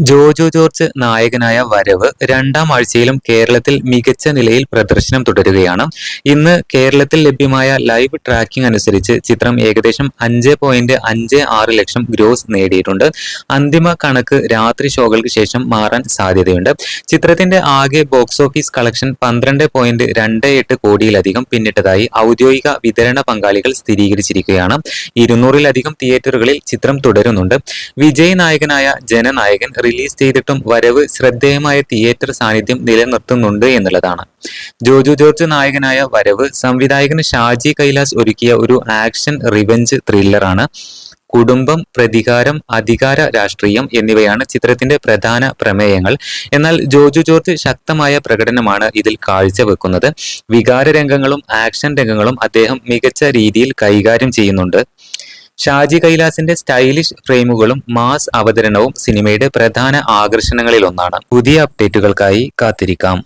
Jojo George നായകനായ വരവ് രണ്ടാം ആഴ്ചയിലും കേരളത്തിൽ മികച്ച നിലയിൽ പ്രദർശനം തുടരുകയാണ്. ഇന്ന് കേരളത്തിൽ ലഭ്യമായ ലൈവ് ട്രാക്കിംഗ് അനുസരിച്ച് ചിത്രം ഏകദേശം 5.56 ലക്ഷം ഗ്രോസ് നേടിയിട്ടുണ്ട്. അന്തിമ കണക്ക് രാത്രി ഷോകൾക്ക് ശേഷം മാറാൻ സാധ്യതയുണ്ട്. ചിത്രത്തിന്റെ ആകെ ബോക്സ് ഓഫീസ് കളക്ഷൻ 12.28 കോടിയിലധികം പിന്നിട്ടതായി ഔദ്യോഗിക വിതരണ പങ്കാളികൾ സ്ഥിരീകരിച്ചിരിക്കുകയാണ്. 200-ലധികം തിയേറ്ററുകളിൽ ചിത്രം തുടരുന്നുണ്ട്. വിജയ് നായകനായ ജനനായകൻ റിലീസ് ചെയ്തിട്ടും വരവ് ശ്രദ്ധേയമായ തിയേറ്റർ സാന്നിധ്യം നിലനിർത്തുന്നുണ്ട് എന്നുള്ളതാണ്. ജോജു ജോർജ് നായകനായ വരവ് സംവിധായകൻ ഷാജി കൈലാസ് ഒരുക്കിയ ഒരു ആക്ഷൻ റിവെഞ്ച് ത്രില്ലറാണ്. കുടുംബം, പ്രതികാരം, അധികാര രാഷ്ട്രീയം എന്നിവയാണ് ചിത്രത്തിന്റെ പ്രധാന പ്രമേയങ്ങൾ. എന്നാൽ ജോജു ജോർജ് ശക്തമായ പ്രകടനമാണ് ഇതിൽ കാഴ്ചവെക്കുന്നത്. വികാര രംഗങ്ങളും ആക്ഷൻ രംഗങ്ങളും അദ്ദേഹം മികച്ച രീതിയിൽ കൈകാര്യം ചെയ്യുന്നുണ്ട്. ഷാജി കൈലാസിന്റെ സ്റ്റൈലിഷ് ഫ്രെയിമുകളും മാസ് അവതരണവും സിനിമയുടെ പ്രധാന ആകർഷണങ്ങളിലൊന്നാണ്. പുതിയ അപ്ഡേറ്റുകൾക്കായി കാത്തിരിക്കാം.